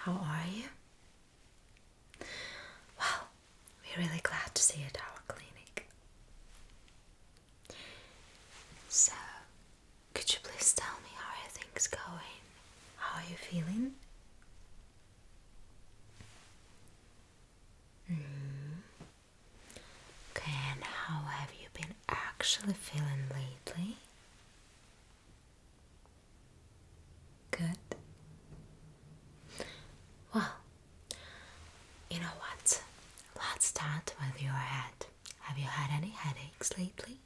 how are you? Well, we're really glad to see you at our clinic. So, could you please tell me how are things going? How are you feeling? Okay, and how have you been actually feeling lately? Good. Well, you know what? Let's start with your head. Have you had any headaches lately?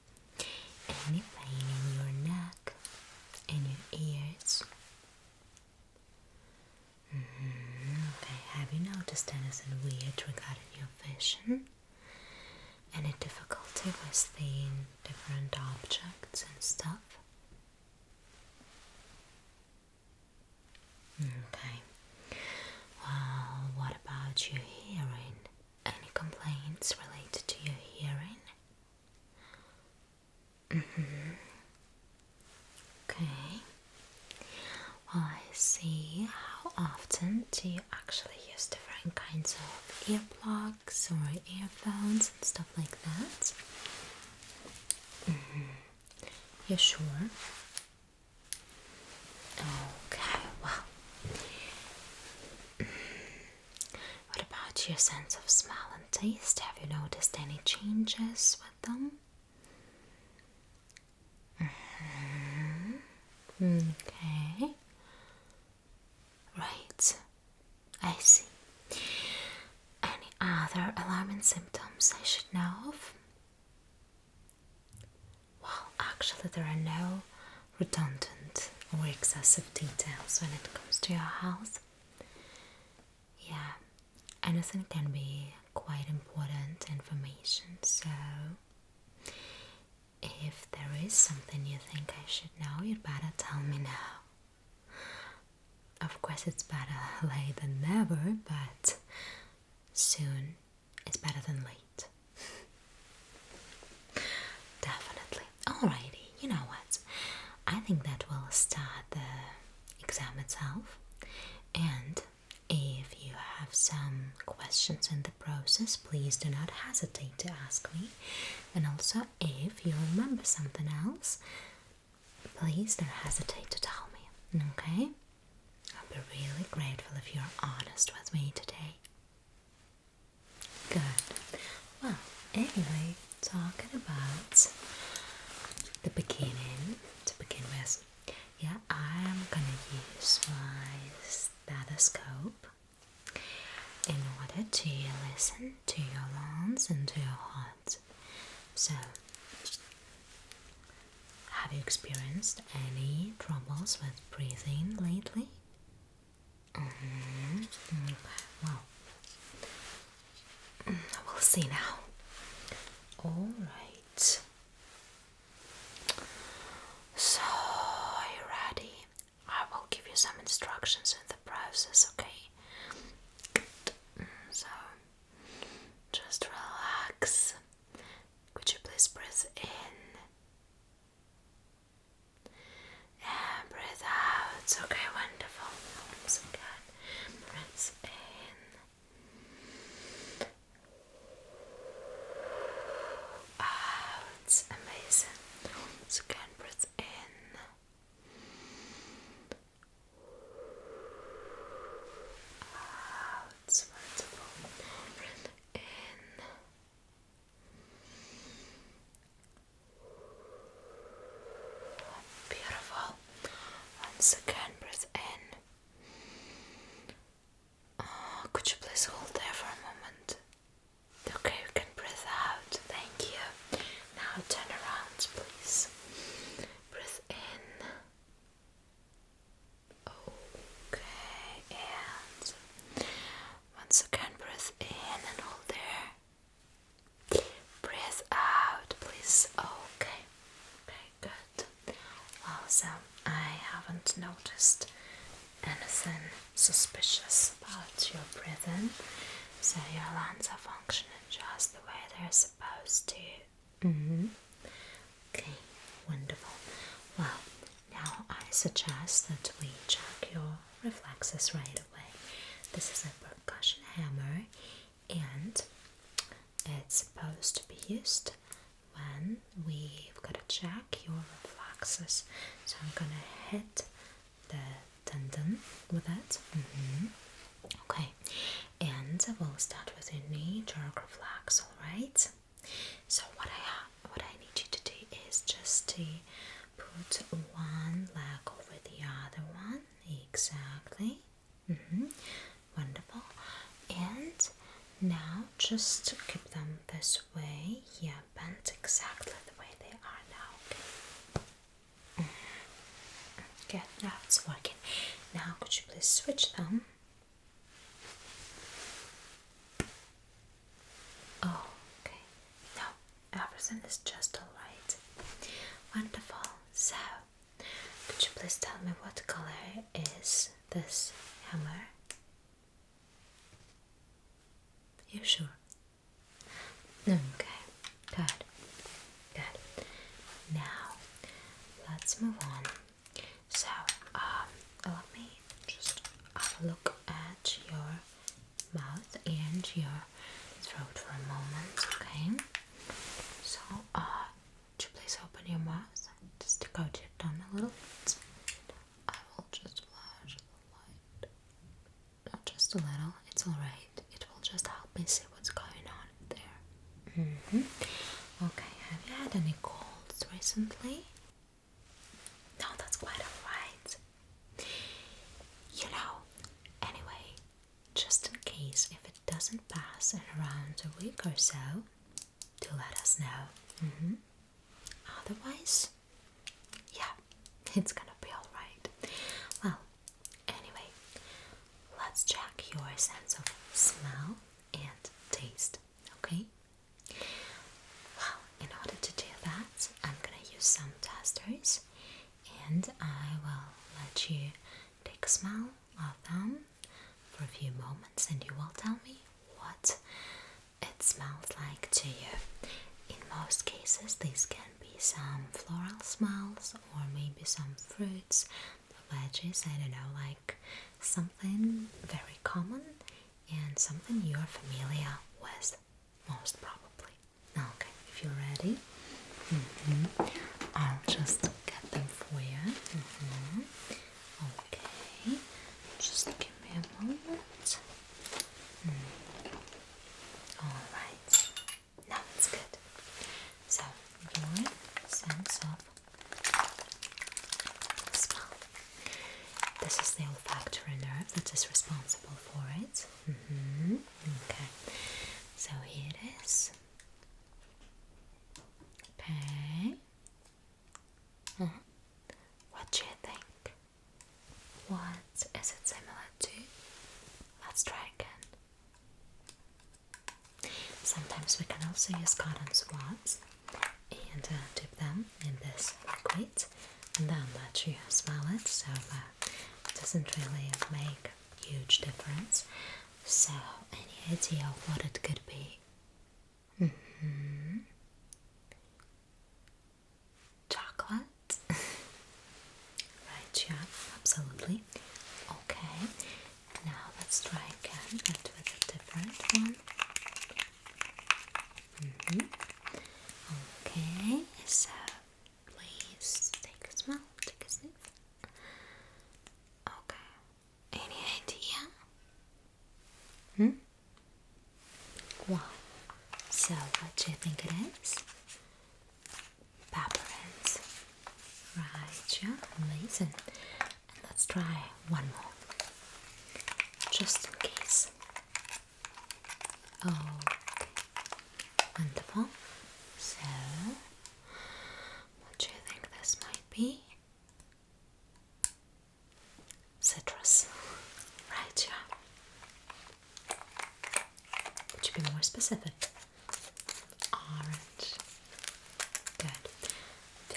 Any pain in your neck? In your ears? Okay, have you noticed anything weird regarding your vision? Any difficulty with seeing different objects and stuff? Okay. Well, what about your hearing? Any complaints related to your hearing? Okay. Well, I see. How often do you actually use different kinds of earplugs or earphones and stuff like that? You sure? Okay, well. What about your sense of smell and taste? Have you noticed any changes with them? Okay. Right. I see. Any other alarming symptoms I should know of? Well, actually, there are no redundant or excessive details when it comes to your health. Yeah, anything can be quite important information, so if there is something you think I should know, you'd better tell me now. Of course, it's better late than never, but soon is better than late. Definitely. Alrighty, you know what? I think that we'll start the exam itself. And if you have some questions in the process, please do not hesitate to ask me. And also, if you remember something else, please don't hesitate to tell me. Okay? I'll be really grateful if you're honest with me today. Good. Well, anyway, talking about the beginning, to begin with, yeah, I'm gonna use my stethoscope in order to listen to your lungs and to your heart. So, have you experienced any troubles with breathing lately? Okay, well, we'll see now. Alright. So, are you ready? I will give you some instructions in the process, okay? Good. So, just relax. Could you please breathe in and breathe out? Okay, wonderful. Once again, breathe in. Out. Amazing. Once again, breathe in. Out. Wonderful. Breathe in. Beautiful. Once again, breathe in. Could you please hold there for a moment? Okay, you can breathe out. Thank you. Now turn around, please. Breathe in. Okay, and once again, breathe in and hold there. Breathe out, please. Okay. Okay, good. Well, so I haven't noticed anything suspicious about your breathing, so your lungs are functioning just the way they're supposed to. Okay, wonderful. Well, now I suggest that we check your reflexes right away. this is a percussion hammer, and it's supposed to be used when we've got to check your reflexes. So I'm gonna hit the tendon with it. Okay, and we'll start with your knee jerk reflex. All right. So what I need you to do is just to put one leg over the other one. Exactly. Wonderful. And now just keep them this way. Yeah, bent exactly the way they are now. Okay. Good. Now it's working. Now could you please switch them? Oh, okay. No, everything is just alright. Wonderful. So, could you please tell me what color is this hammer? You sure? Okay, good. Good. Now, let's move on. So, let me just have a look at your mouth and your throat for a moment, okay? So, could you please open your mouth? Just stick out your tongue a little bit. I will just flash the light. Not just a little, it's alright. It will just help me see what's going on there. Okay, have you had any colds recently? No, that's quite alright. You know, anyway, just in case if it doesn't pass in around a week or so, do let us know. Otherwise, yeah, it's gonna be alright. Well, anyway, let's check your sense of smell and taste, okay? Well, in order to do that, I'm gonna use some testers, and I will let you take a smell of them for a few moments, and you will tell me what it smells like to you. In most cases, these can be some floral smells or maybe some fruits, veggies, I don't know, like something very common and something you're familiar with, most probably. Okay, if you're ready, I'll just get them for you. Okay, just give me a moment. Alright, now it's good. So, your sense of smell. This is the olfactory nerve that is responsible for it. Okay, so here it is. Okay. What do you think? What is it similar to? Let's try again. Sometimes we can also use cotton swabs and dip them in this liquid and then let you smell it, so it doesn't really make a huge difference. So, any idea of what it could be? Chocolate? Right, yeah, absolutely. Okay, now let's try again, but with a different one. Okay, so please take a smell, take a sniff. Okay, any idea? Wow, so what do you think it is? Peppermint. Right, yeah, amazing. And let's try one more, just in case. Okay, wonderful. So, what do you think this might be? Citrus. Right, yeah. Would you be more specific? Orange. Good.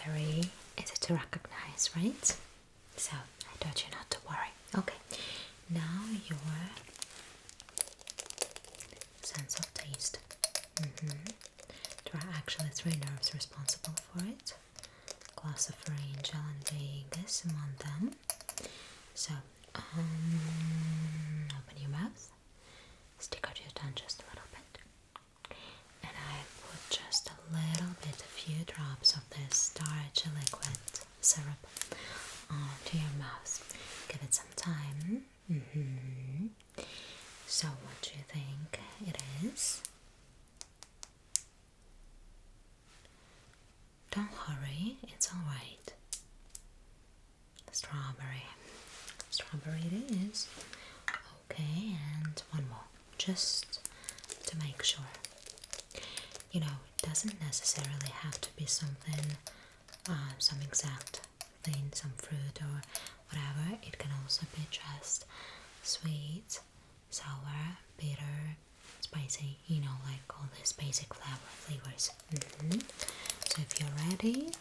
Very easy to recognize, right? So, I told you not to worry. Okay, now your sense of taste. There are actually 3 nerves responsible for it. Glossopharyngeal and vagus among them. So, open your mouth. drops of this starchy liquid syrup onto your mouth. Give it some time. So what do you think it is? Don't hurry, it's alright. Strawberry. Strawberry it is. Okay, and one more, just to make sure. You know, it doesn't necessarily have to be something, some exact thing, some fruit or whatever. It can also be just sweet, sour, bitter, spicy, you know, like all these basic flavors. So if you're ready,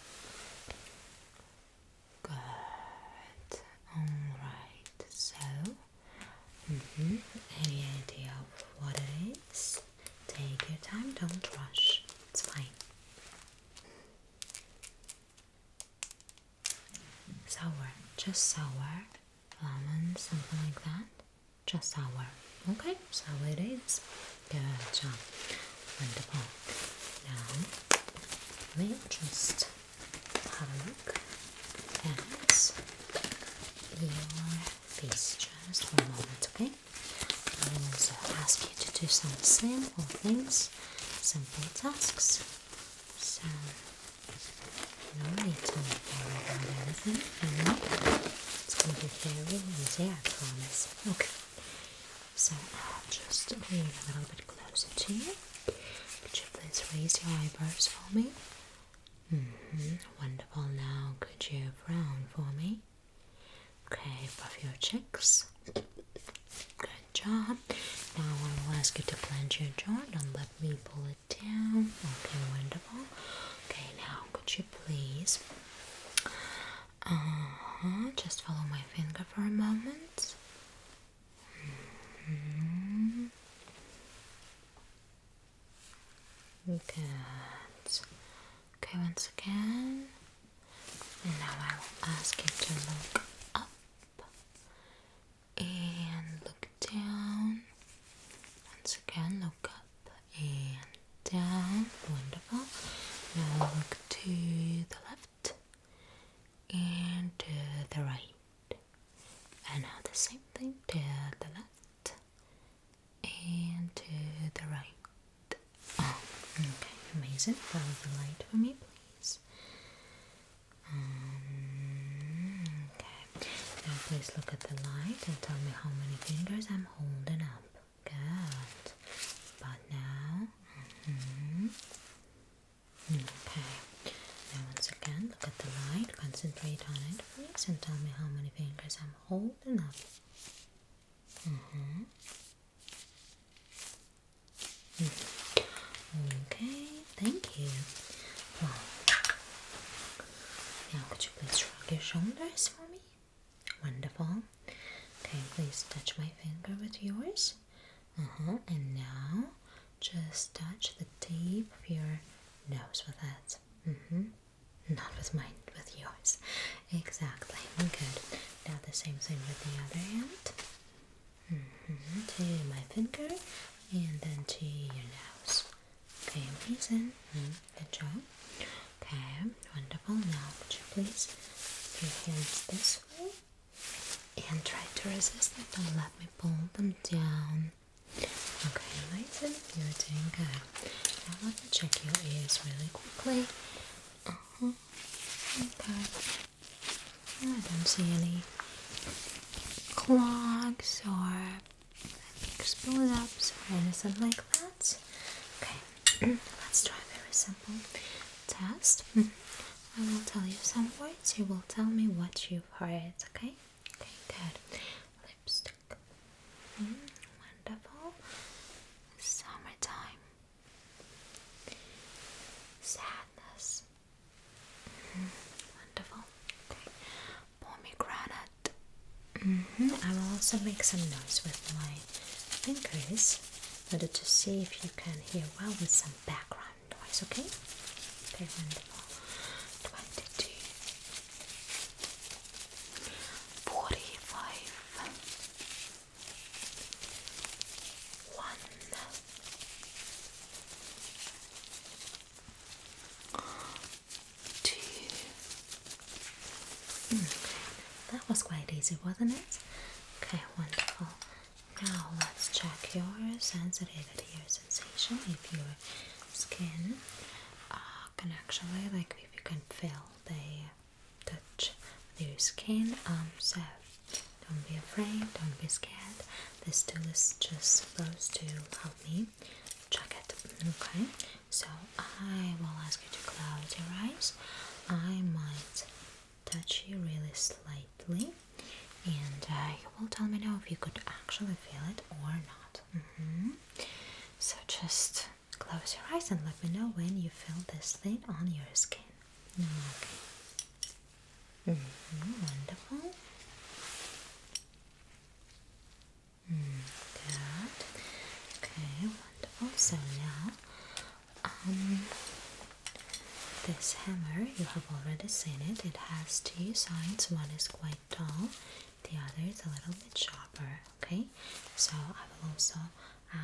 good. Alright, so any idea of what it is? Take your time, don't rush, it's fine. Sour, just sour, lemon, something like that. Just sour. Okay, so it is. Good job. Wonderful. Now, we'll just have a look at your face just for a moment, okay? I will also ask you to do some simple things, simple tasks. So, no need to worry about anything. It's going to be very easy, I promise. Okay. So I'll just lean a little bit closer to you. Could you please raise your eyebrows for me? Wonderful. Now could you frown for me? Okay, puff your cheeks. Good job. Now I will ask you to clench your jaw. Don't let me pull it down. Okay, wonderful. Okay, now could you please just follow my finger for a moment. Good. Okay, once again. And now I will ask you to look up and look down. Once again, look up and down. Wonderful. Now look to the left and to the right. And now the same thing to the left and to the right. Oh, okay, amazing. Follow the light for me, please. Okay, now please look at the light and tell me how many fingers I'm holding up. Good. But now, okay. Now once again, look at the light, concentrate on it please, and tell me how many fingers I'm holding up. Okay, thank you. Well, now could you please shrug your shoulders for me? Wonderful. Okay, please touch my finger with yours. And now just touch the tip of your nose with that. Not with mine, with yours. Exactly. Good. Now the same thing with the other hand. To my finger and then to your nose. Okay, amazing. Good job. Okay, wonderful. Now could you please put your hands this way and try to resist it. Don't let me pull them down. Okay, amazing. You're doing good. Now let me check your ears really quickly. Okay. I don't see any clogs or explode ups or anything like that. Okay, let's try a very simple test. I will tell you some words. You will tell me what you've heard. Okay? Okay, good. Lipstick. Wonderful. Summertime. Sadness. Wonderful. Okay. Pomegranate. I will also make some noise with my fingers in order to see if you can hear well with some background noise, okay? Okay, wonderful. 22 45 1 30 easy, wasn't it? Okay, wonderful. Now let's check your sensitivity, your sensation, if your skin can actually, like, if you can feel the touch with your skin. So don't be afraid, don't be scared. This tool is just supposed to help me check it. Okay, so I will ask you to close your eyes. I might touch you really slightly, and you will tell me now if you could actually feel it or not. So just close your eyes and let me know when you feel this thing on your skin. Okay. Wonderful. Good. Okay, wonderful. So now, this hammer, you have already seen it. It has two sides. One is quite tall, the other is a little bit sharper. Okay, so I will also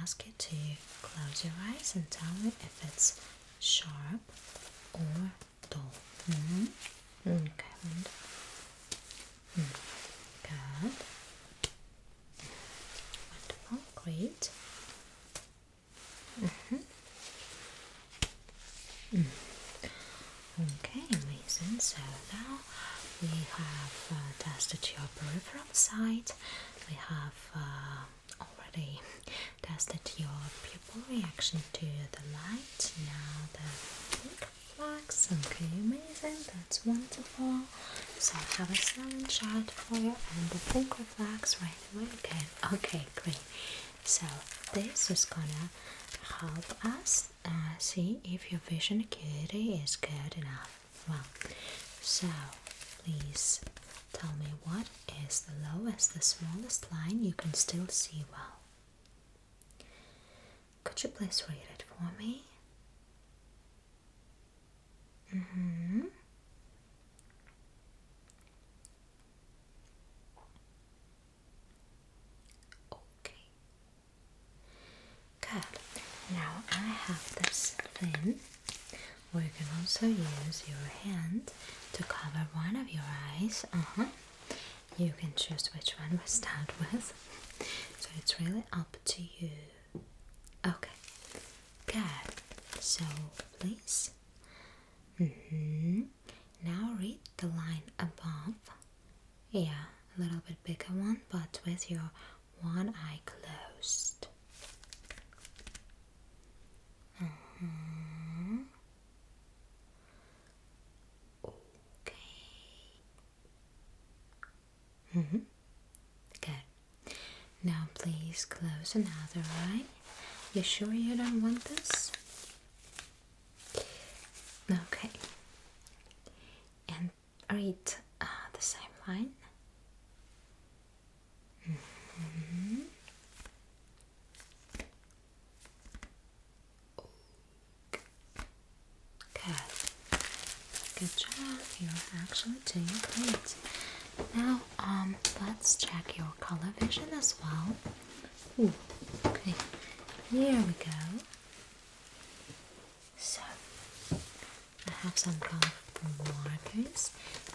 ask you to close your eyes and tell me if it's sharp or dull. Okay, wonderful. Good. Wonderful, great. Okay, amazing. So now we have tested your peripheral side. We have already tested your pupil reaction to the light. Now the pink flags. Okay, amazing. That's wonderful. So I have a silent shot for you and the pink reflex right away again. Okay, great. So this is gonna help us see if your vision acuity is good enough. Well, so please tell me, what is the lowest, the smallest line you can still see well? Could you please read it for me? Okay. Good. Now I have this thing, or you can also use your hand to cover one of your eyes. You can choose which one we start with. So it's really up to you. Okay. Good. So please. Now read the line above. Yeah, a little bit bigger one, but with your one eye closed. Okay. Good. Now please close another eye. You sure you don't want this? Okay. And read the same line. Good job. You're actually doing great. Now, let's check your color vision as well. Ooh, okay. Here we go. So, I have some colorful markers,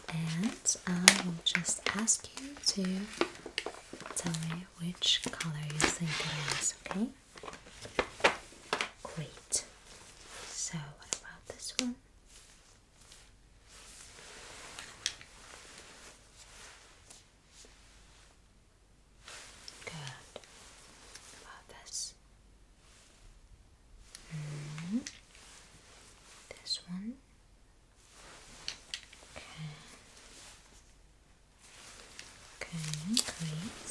and I will just ask you to tell me which color you think it is, okay? Great. So, what about this one? Good. About this? This one? Okay. Okay, great.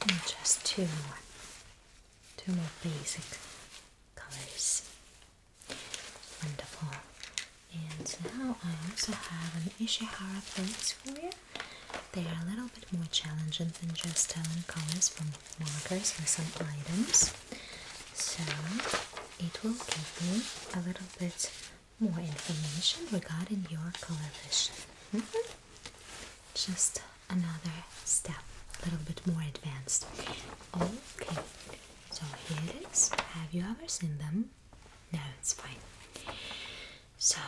And just two more basic colors. Wonderful. And now I also have an Ishihara plates for you. They are a little bit more challenging than just telling colors from markers and some items. So it will give you a little bit more information regarding your color vision. Just another step, a little bit more advanced. Okay, so here it is. Have you ever seen them? No, it's fine. So,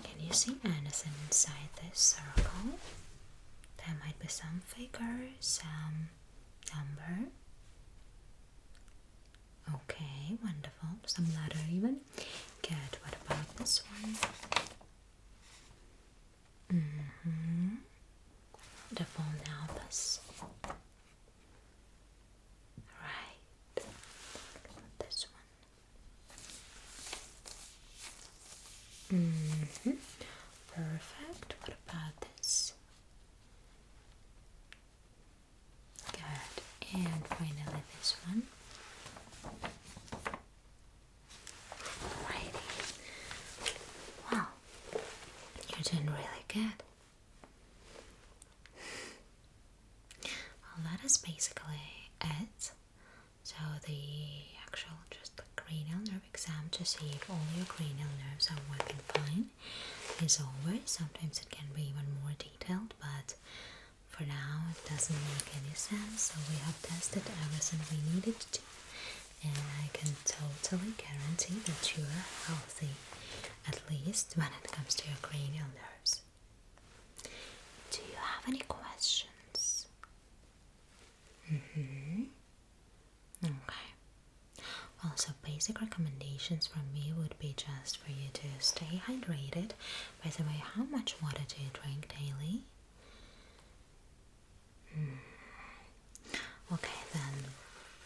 can you see anything inside this circle? There might be some figure, some number. Okay, wonderful. Some letter even. Good. What about this one? Wonderful. Now this. Right. This one. Perfect. What about this? Good. And finally this one. Alrighty. Wow. You're doing really good. Well, that is basically it. So the actual just the cranial nerve exam to see if all your cranial nerves are working fine. As always, sometimes it can be even more detailed, but for now it doesn't make any sense. So we have tested everything we needed to, and I can totally guarantee that you are healthy, at least when it comes to your cranial nerves. Do you have any questions? Okay. Well, so basic recommendations from me would be just for you to stay hydrated. By the way, how much water do you drink daily? Okay, then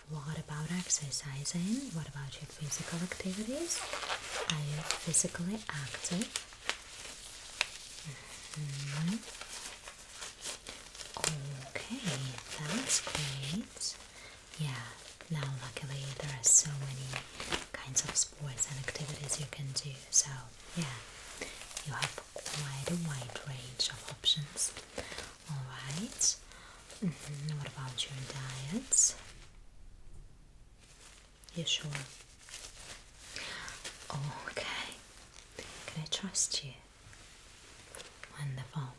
what about exercising? What about your physical activities? Are you physically active? Okay, that's great. Yeah, now luckily there are so many kinds of sports and activities you can do, so yeah, you have quite a wide range of options. Alright, what about your diets? You sure? Okay, can I trust you? Wonderful.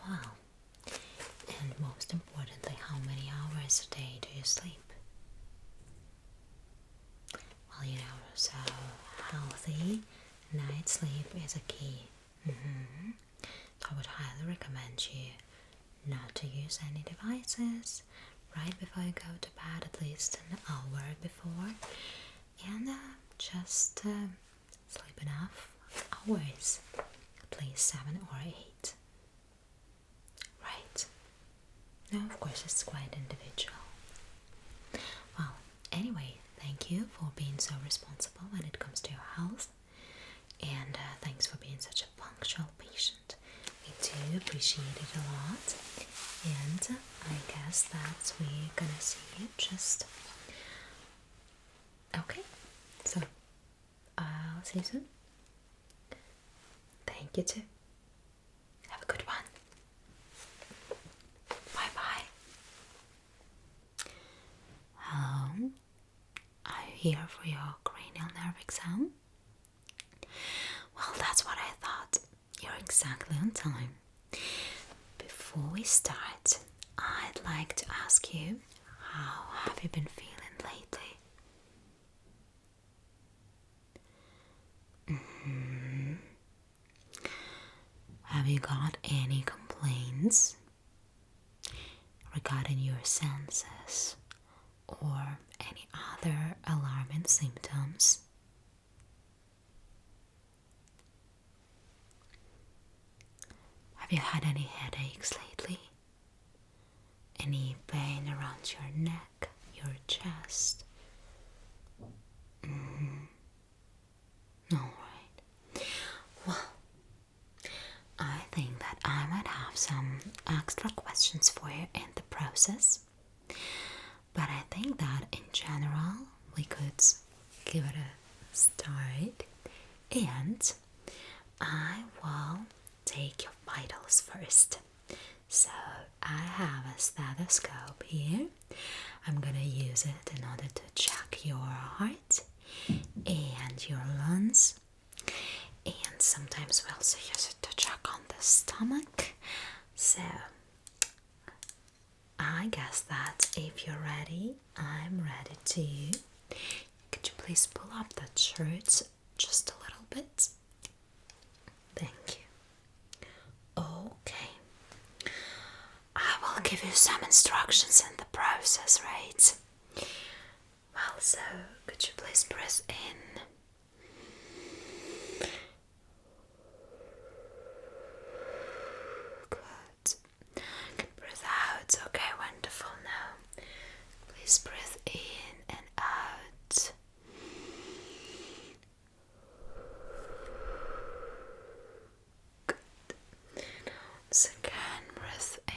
Wow. And most importantly, how many hours a day do you sleep? Well, you know, so healthy night sleep is a key. So I would highly recommend you not to use any devices right before you go to bed, at least an hour before, and just sleep enough hours, at least 7 or 8. Right. No, of course, it's quite individual. Well, anyway, thank you for being so responsible when it comes to your health, and thanks for being such a punctual patient. We do appreciate it a lot, and I guess that we're gonna see you just... Okay, so I'll see you soon. Thank you too. Have a good one. Bye-bye. Hello, are you here for your cranial nerve exam? Well, that's what I thought. You're exactly on time. Before we start, I'd like to ask you, how have you been feeling lately? Have you got any complaints regarding your senses or any other alarming symptoms? Have you had any headaches lately? Any pain around your neck, your chest? Alright. Well, I think that I might have some extra questions for you in the process. But I think that in general, we could give it a start. And I will take your vitals first. So I have a stethoscope here. I'm gonna use it in order to check your heart and your lungs. And sometimes we also use it to check on the stomach. So I guess that if you're ready, I'm ready too. Could you please pull up that shirt just a little bit? give you some instructions in the process, right? Well, so could you please breathe in? Good. Breathe out. Okay, wonderful. Now, please breathe in and out. Good. Once again, breathe in.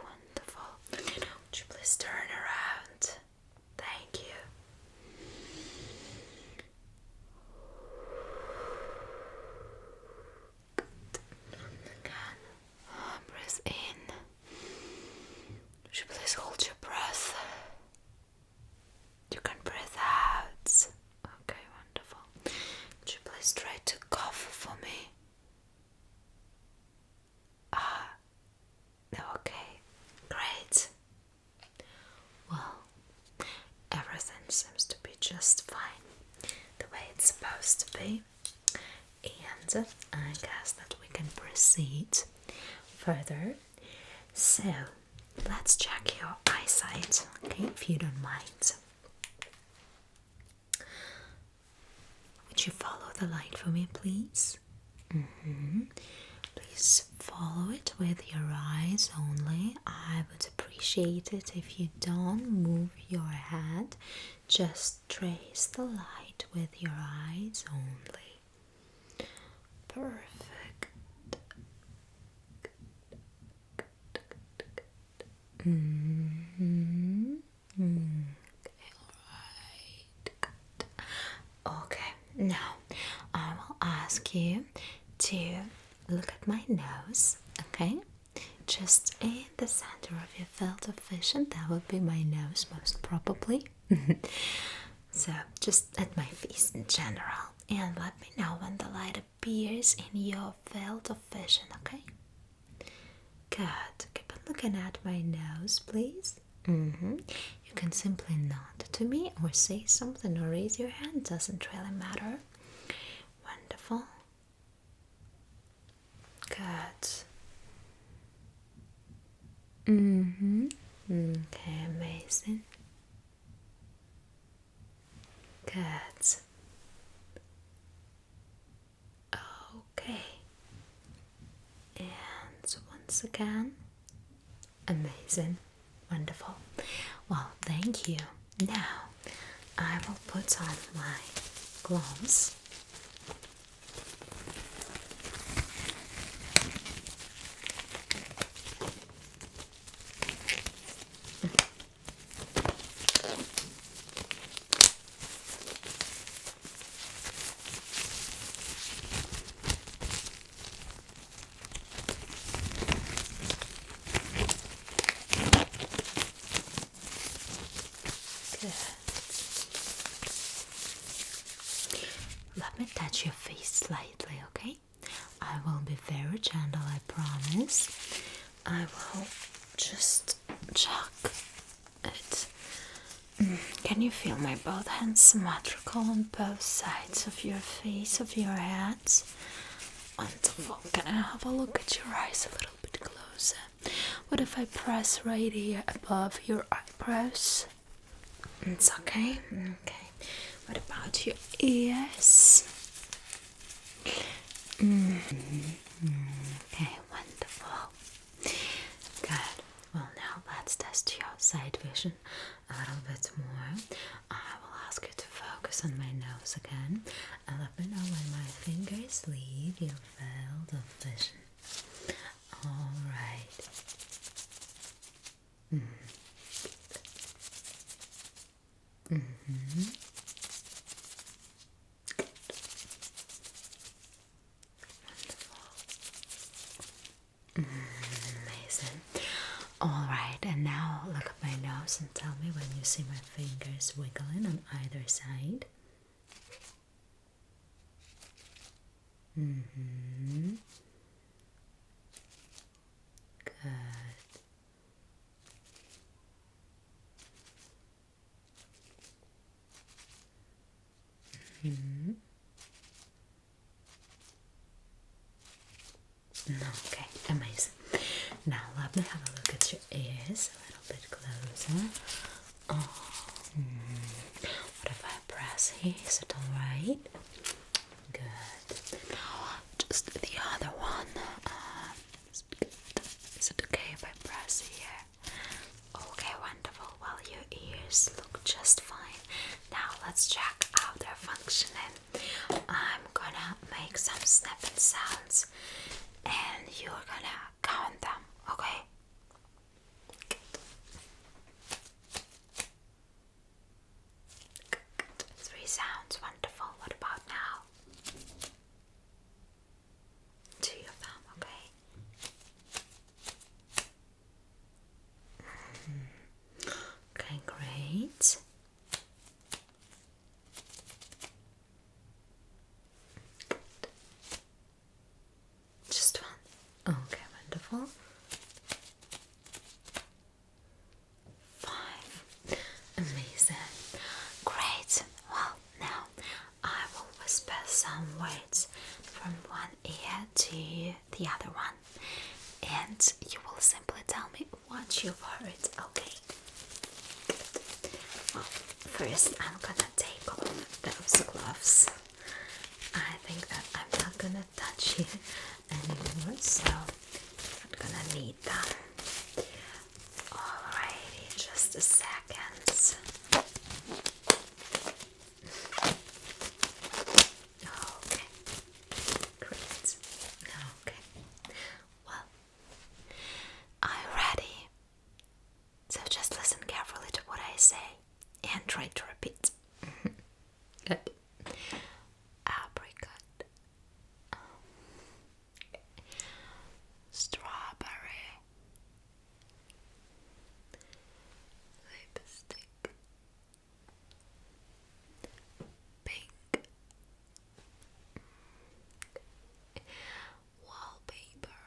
Wonderful. Would you please turn around? Thank you. Again, breathe in. Would you please hold your breath? You can breathe out. Okay, wonderful. Would you please try to cough for me? Okay, great. Well, everything seems to be just fine, the way it's supposed to be. And I guess that we can proceed further. So, let's check your eyesight, okay, if you don't mind. Would you follow the light for me, please? Please follow it with your eyes only. I would appreciate it if you don't move your head. Just trace the light with your eyes only. Perfect. Okay, alright. Good. Okay, now I will ask you to look at my nose, okay? Just in the center of your field of vision, that would be my nose most probably. So just at my face in general, and let me know when the light appears in your field of vision, okay? Good. Keep on looking at my nose, please. You can simply nod to me or say something or raise your hand, doesn't really matter. Wonderful. Good. Okay, amazing. Good. Okay. And once again, amazing. Wonderful. Well, thank you. Now, I will put on my gloves. Let me touch your face slightly, okay? I will be very gentle, I promise. I will just check it. Can you feel my both hands symmetrical on both sides of your face, of your head? Wonderful. Can I have a look at your eyes a little bit closer? What if I press right here above your eyebrows? It's okay? Okay. What about your ears? Okay, wonderful. Good. Well, now let's test your side vision a little bit more. I will ask you to focus on my nose again and let me know when my fingers leave your field of vision. Alright. Amazing. Alright, and now look at my nose and tell me when you see my fingers wiggling on either side. Good. Okay, amazing. Now let me have a look at your ears a little bit closer. Oh, what if I press here? Is it alright? Good. Now just the other one. Is it okay if I press here? Okay, wonderful. Well, your ears look just fine. Now let's check how they're functioning. I'm gonna make some snapping sounds and you're gonna count them, okay? Good. Good. 3 sounds, wonderful. What about now? 2 of them, okay? Okay, great. Just one. Okay, wonderful. 5. Amazing. Great. Well, now I will whisper some words from one ear to the other one, and you will simply tell me what you've heard, okay? Well, first I'm gonna take off those gloves. I think that I'm not gonna touch you anymore, so I'm gonna need them. Alrighty, just a second. Okay, great. Okay, well, are you ready? So just listen carefully to what I say and try to repeat. Good. Apricot, strawberry, lipstick, pink, wallpaper,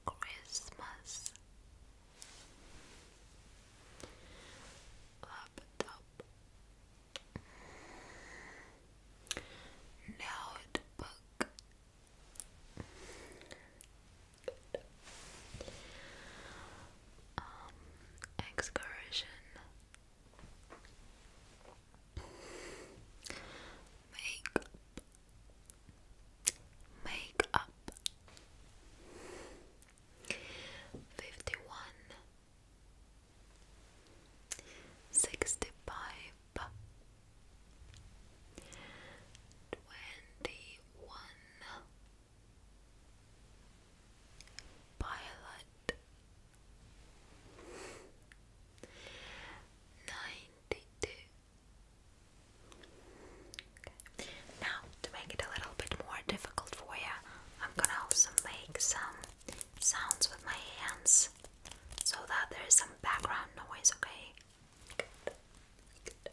Christmas, laptop, notebook, excursion, makeup, 51, 65, 21, pilot, 92. Now, to make it a little bit more difficult for you, I'm gonna also make some sounds with my hands so that there's some background noise, okay? Good. Good.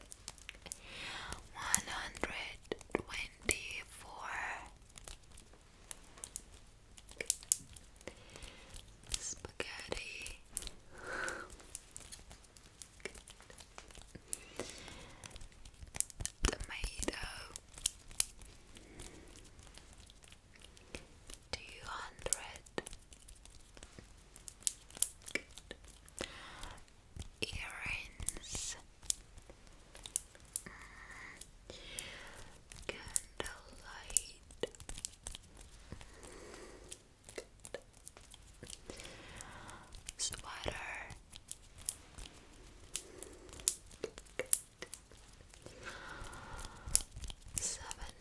124. Spaghetti. Tomato. 200. Earrings. Candlelight. Sweater. 75.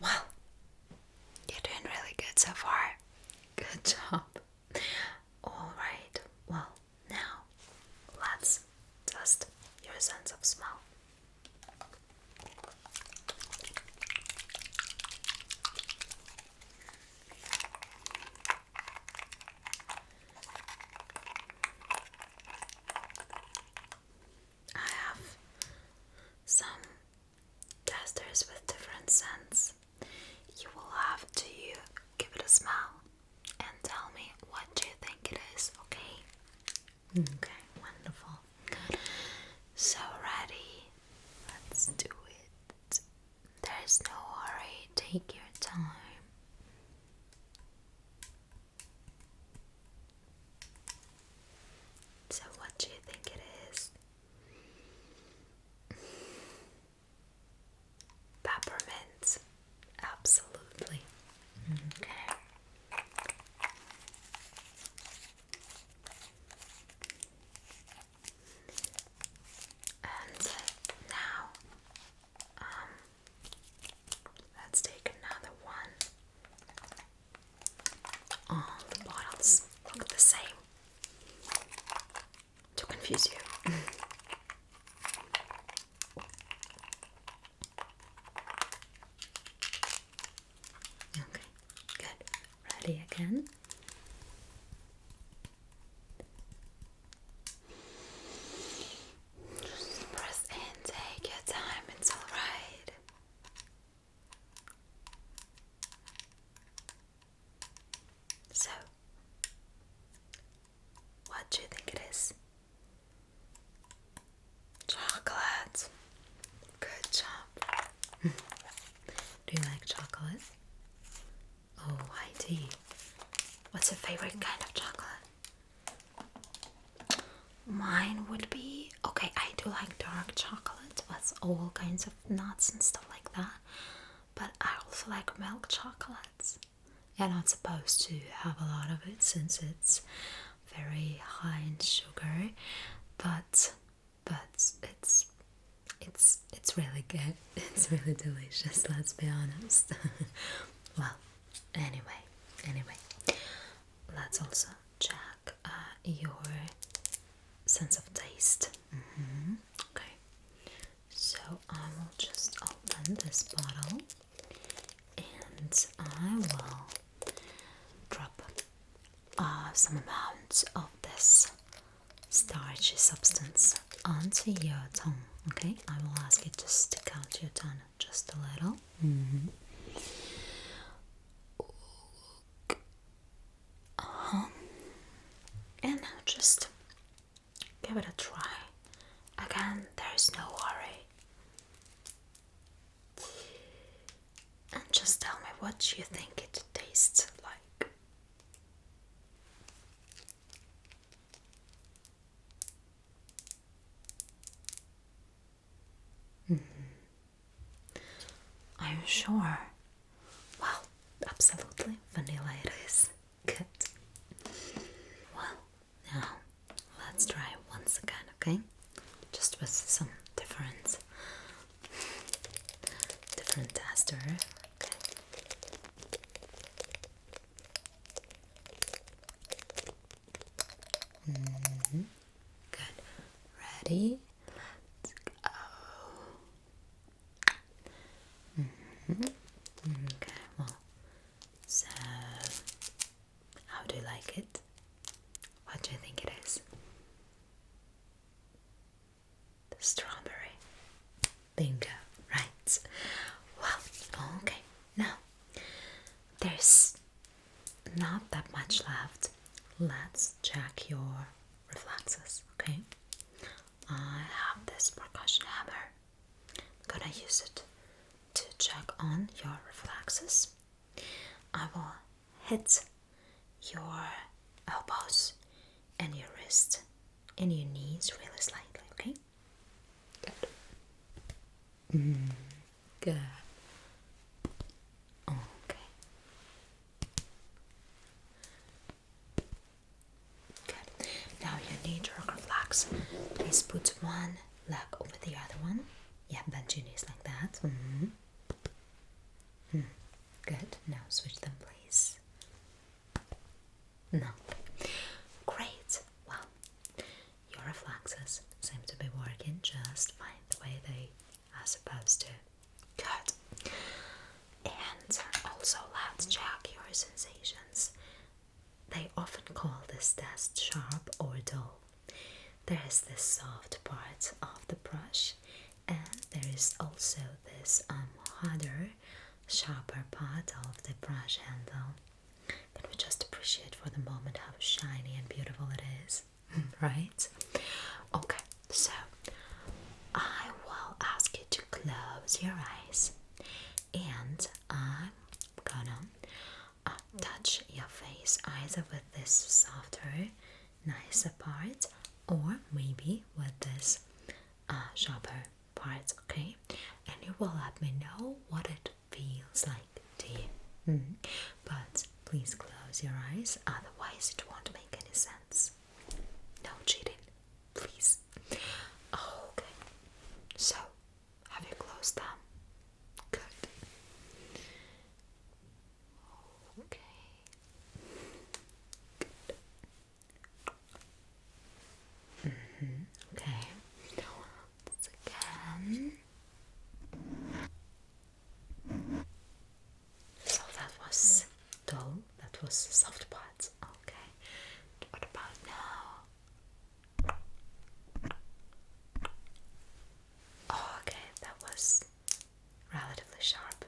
Well, you're doing really good so far. Good job. Alright, well, now let's test your sense of smell. I have some testers with different scents. You will have to give it a smell and tell me what you think it is, okay? Okay, wonderful. the same to confuse you. Okay, good. Ready again? Just press in, take your time, it's alright. So, what do you think it is? Chocolate. Good job. Do you like chocolate? Oh, I do. What's your favorite kind of chocolate? Mine would be, okay, I do like dark chocolate with all kinds of nuts and stuff like that. But I also like milk chocolates. You're not supposed to have a lot of it since it's very high in sugar, but it's really good. It's really delicious, let's be honest. Well, anyway, let's also check your sense of taste. Okay, so I will just open this bottle and I will drop some amount of this starchy substance onto your tongue. Okay, I will ask you to stick out your tongue just a little. And now just give it a try. Again, there's no hurry. And just tell me what you think it tastes like. Are you sure? Well, absolutely vanilla it is. Good. Well, now let's try it once again, okay? Just with some different tester. Okay. Good. Ready? Let's go. Okay, well, so how do you like it? What do you think it is? The strawberry. Bingo, right. Well, okay, now there's not that much left. Let's check your reflexes, okay? I have this percussion hammer. I'm gonna use it to check on your reflexes. I will hit your elbows and your wrist and your knees really slightly, okay? Good. Good. Okay. Good. Now your knee jerk reflex. Please put one leg over the other one. Yeah, bend your knees like that. Good. Now switch them, please. No. Great. Well, your reflexes seem to be working just fine the way they are supposed to. Good. And also let's check your sensations. They often call this test sharp or dull. There is this soft part of the brush and there is also this harder, sharper part of the brush handle. Can we just appreciate for the moment how shiny and beautiful it is? Right? Okay, so I will ask you to close your eyes and I'm gonna touch your face either with this softer, nicer part or maybe with this sharper part, okay? And you will let me know what it feels like to you. But please close your eyes, otherwise it won't make any sense. No cheating, please. Okay, so have you closed them? Good. Okay. Good. that was soft parts. Okay. What about now? Okay, that was relatively sharp.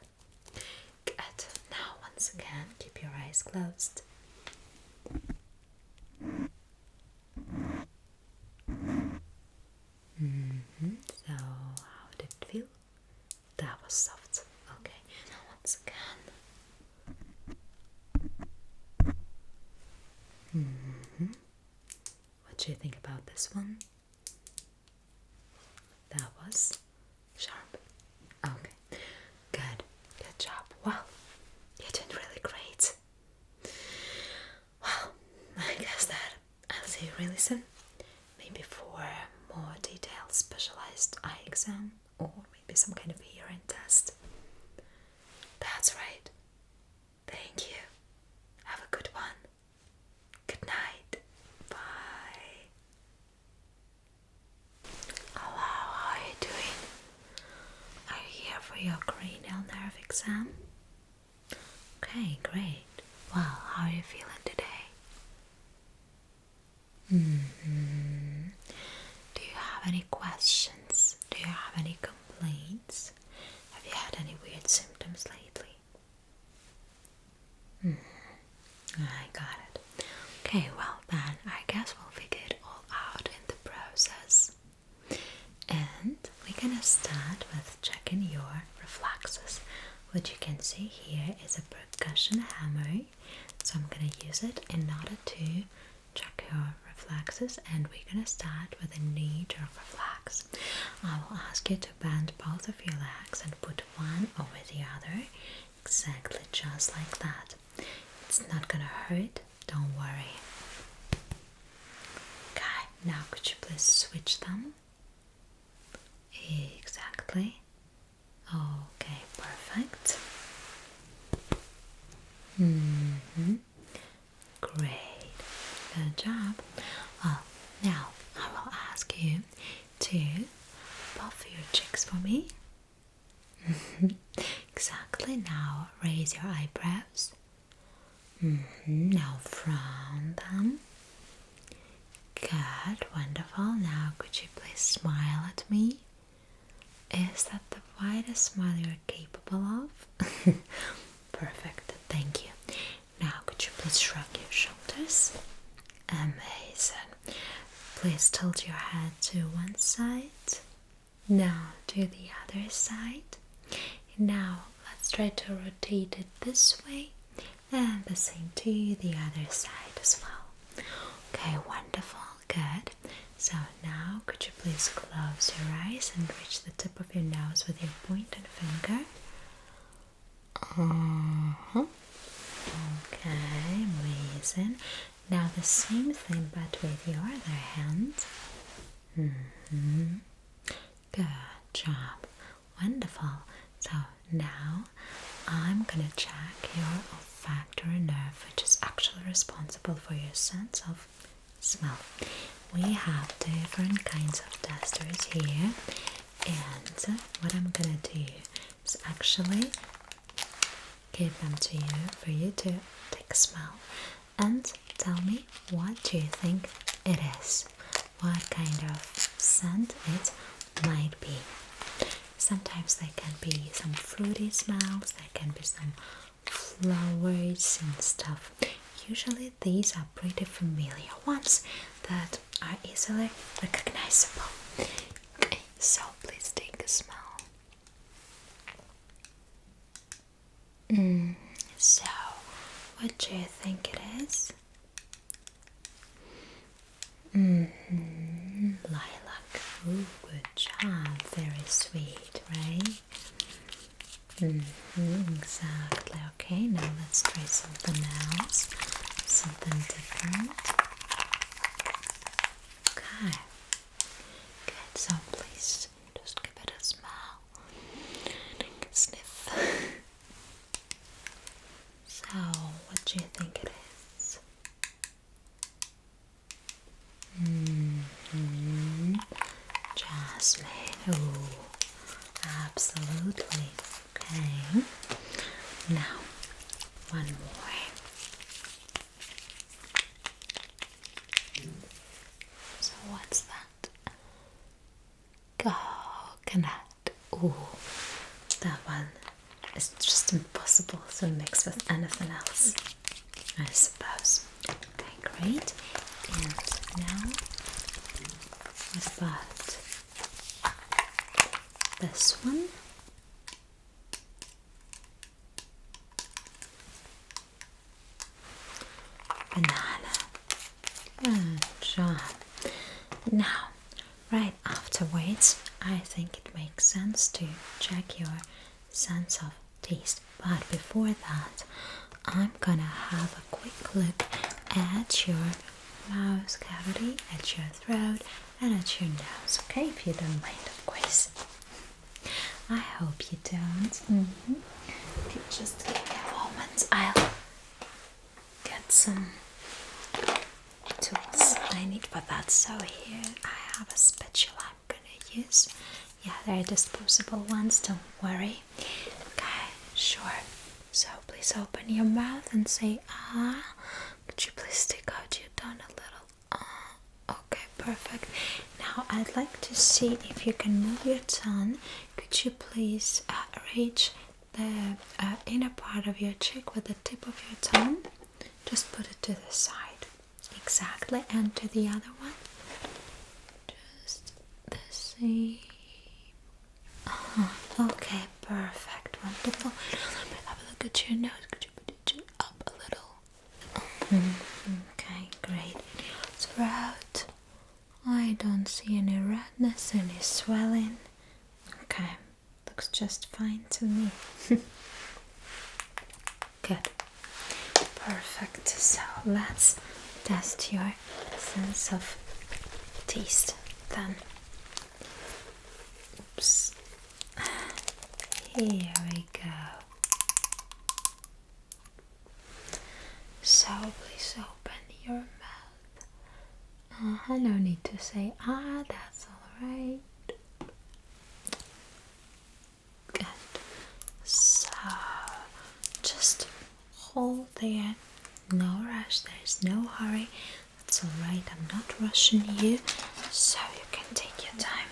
Good. Now, once again, keep your eyes closed. So, how did it feel? That was soft. Okay. Now, once again. What do you think about this one? That was sharp. Okay. Good. Good job. Well, you're doing really great. Well, I guess that I'll see you really soon. Maybe for a more detailed specialized eye exam or maybe some kind of hearing test. That's right. Thank you. Have a good one. Good night. Bye. Hello, how are you doing? Are you here for your cranial nerve exam? Okay, great. Well, how are you feeling today? Do you have any questions? Do you have any complaints? Have you had any weird symptoms lately? I got it. Okay, well then, I guess we'll figure it all out in the process. And we're gonna start with checking your reflexes. What you can see here is a percussion hammer, so I'm gonna use it in order to check your reflexes, and we're gonna start with a knee jerk reflex. I will ask you to bend both of your legs and put one over the other, exactly just like that. It's not gonna hurt, don't worry. Okay, now could you please switch them? Exactly. Okay, perfect. Great. Good job. Well, now I will ask you to puff your cheeks for me. Exactly. Now raise your eyebrows. Now frown them. Good, wonderful. Now could you please smile at me? Is that the widest smile you're capable of? Perfect, thank you. Now could you please shrug your shoulders? Amazing. Please tilt your head to one side. Now to the other side. Now let's try to rotate it this way and the same to the other side as well. Okay, wonderful, good. So now could you please close your eyes and reach the tip of your nose with your pointed finger. Okay, amazing. Now the same thing but with your other hand. Good job. Wonderful. So now I'm gonna check your olfactory nerve, which is actually responsible for your sense of smell. We have different kinds of testers here, and what I'm gonna do is actually give them to you for you to take a smell and tell me what do you think it is, what kind of scent it might be. Sometimes there can be some fruity smells, there can be some flowers and stuff. Usually these are pretty familiar ones that are easily recognizable. Okay, so please take a smell. So, what do you think it is? Lilac. Ooh, good job. Very sweet, right? Exactly. Okay, now let's try something else. Something different. Okay. Good. So please just give it a smell. Take a sniff. So, what do you think it is? Jasmine. Ooh, absolutely. Okay. Now, one more. coconut. Ooh, that one is just impossible to mix with anything else, I suppose. Okay, great. And now, what about this one? Banana. Good job. Now, right afterwards, I think it makes sense to check your sense of taste. But before that, I'm gonna have a quick look at your mouth cavity, at your throat, and at your nose. Okay, if you don't mind, of course. I hope you don't. If you just give me a moment, I'll get some tools I need for that. So here I have a spatula I'm gonna use. Yeah, they're disposable ones, don't worry. Okay, sure. So please open your mouth and say ah. Could you please stick out your tongue a little? Ah. Okay, perfect. Now I'd like to see if you can move your tongue. Could you please reach the inner part of your cheek with the tip of your tongue? Just put it to the side. Exactly, and to the other one. Just the same. Okay, perfect, wonderful. Have a look at your nose. Could you put it up a little? Okay, great. Throat. I don't see any redness, any swelling. Okay, looks just fine to me. Good. Perfect. So let's test your sense of taste then. Oops. Here we go. So please open your mouth. No need to say ah, that's alright. Good. So just hold there. No rush, there's no hurry. That's alright, I'm not rushing you, so you can take your time.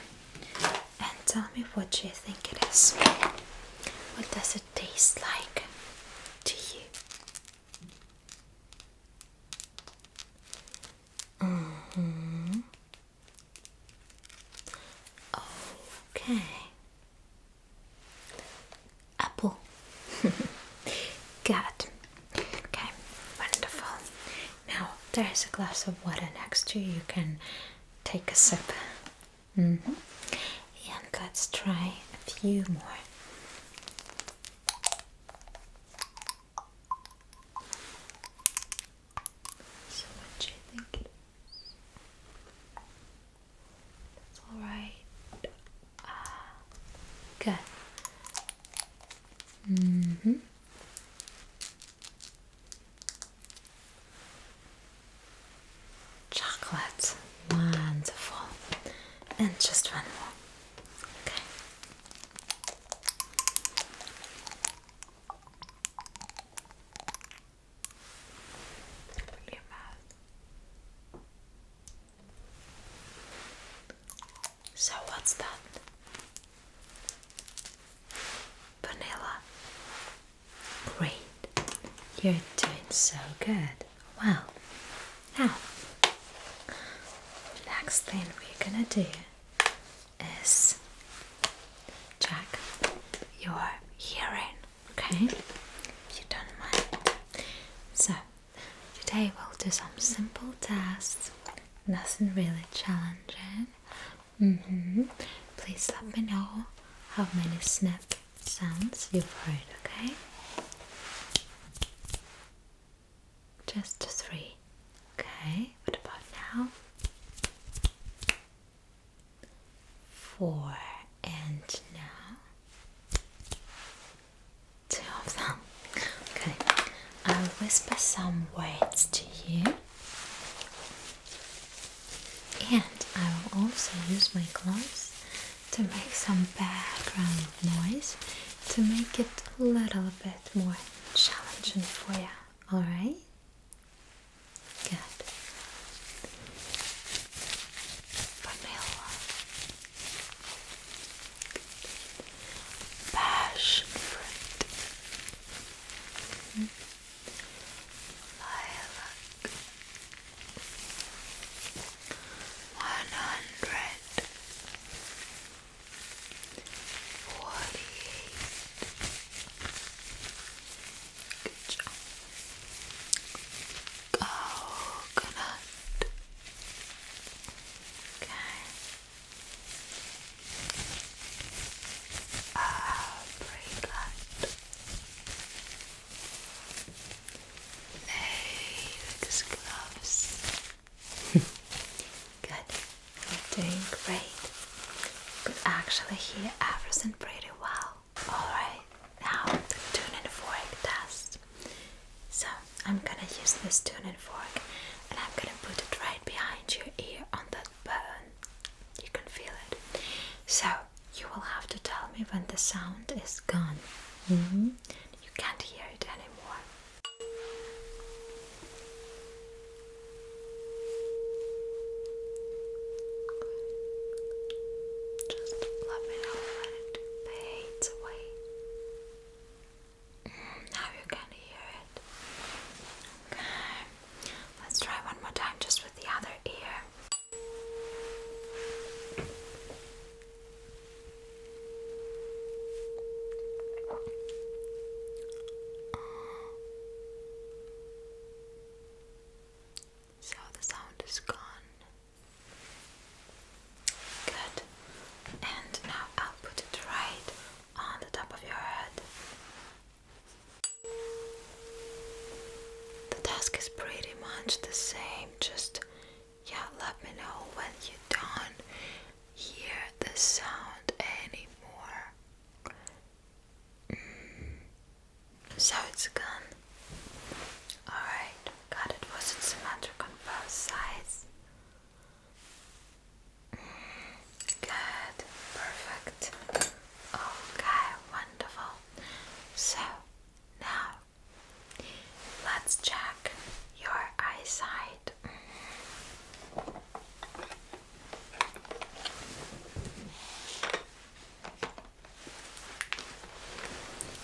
And tell me what you think it is. What does it taste like to you? Okay. Apple. Good. Okay, wonderful. Now there's a glass of water next to you. You can take a sip. And let's try a few more. So what do you think it is? That's alright. Good. Chocolate. Wonderful. And just one more. Okay. Open your mouth. So what's that? Vanilla. Great. You're doing so good. Well, now, the next thing we're gonna do is check your hearing, okay? If you don't mind. So, today we'll do some simple tests, nothing really challenging. Please let me know how many snip sounds you've heard, okay? Just 3. Okay, what about now? 4, and now 2 of them. Okay, I'll whisper some words to you, and I will also use my gloves to make some background noise to make it a little bit more challenging for you. Alright? Good. Vanilla. actually hear everything pretty well. Alright, now the tuning fork test. So I'm gonna use this tuning fork and I'm gonna put it right behind your ear on that bone. You can feel it. So you will have to tell me when the sound is gone. You can't hear it anymore. Just let me know when it fades away. Now you can hear it. Okay. Let's try one more time just with the other ear. So the sound is gone. Good. And now I'll put it right on the top of your head. The task is pretty much the same, just let me know when you don't hear the sound anymore. So it's gone. Alright, got it. Was it symmetric on both sides? Good, perfect. Okay, wonderful. So now let's check your eyesight.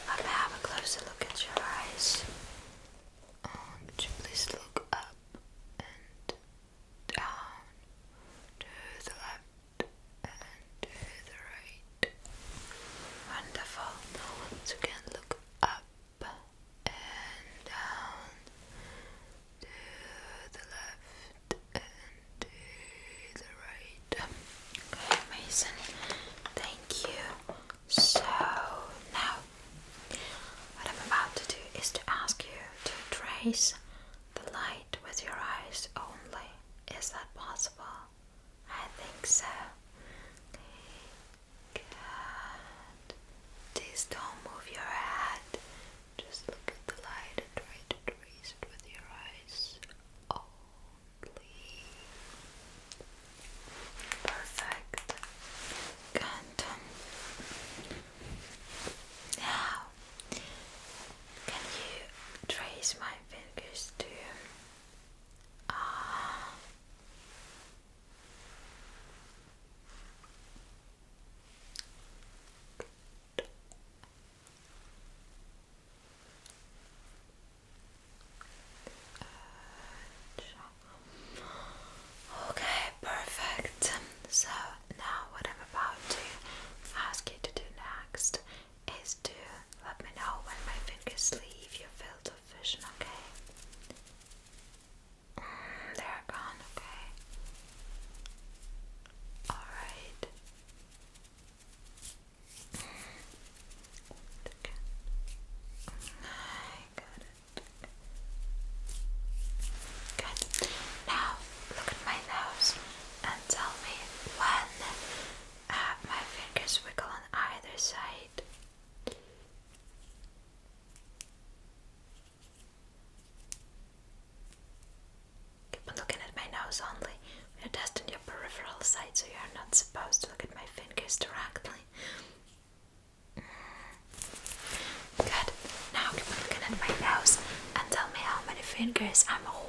Let me have a closer look at your eyes. Could you please look up and down, to the left and to the right? Wonderful. Once again, look up and down, to the left and to the right. Okay, amazing. Thank you. So now what I'm about to do is to ask you to trace the light with your eyes only. Is that possible? I think so. Good. Please don't move your head. Just look at the light and try to trace it with your eyes only. Perfect. Good. Now, can you trace my fingers too? Okay, perfect. So now what I'm about to ask you to do next is to let me know when my fingers leave your field of vision, okay? They're gone, okay? Alright. Okay. I got it. Good. Now look at my nose and tell me when my fingers wiggle on either side. Keep on looking at my nose only. We're testing your peripheral side, so you're not supposed to look at my fingers directly. Good. Now keep on looking at my nose and tell me how many fingers I'm holding.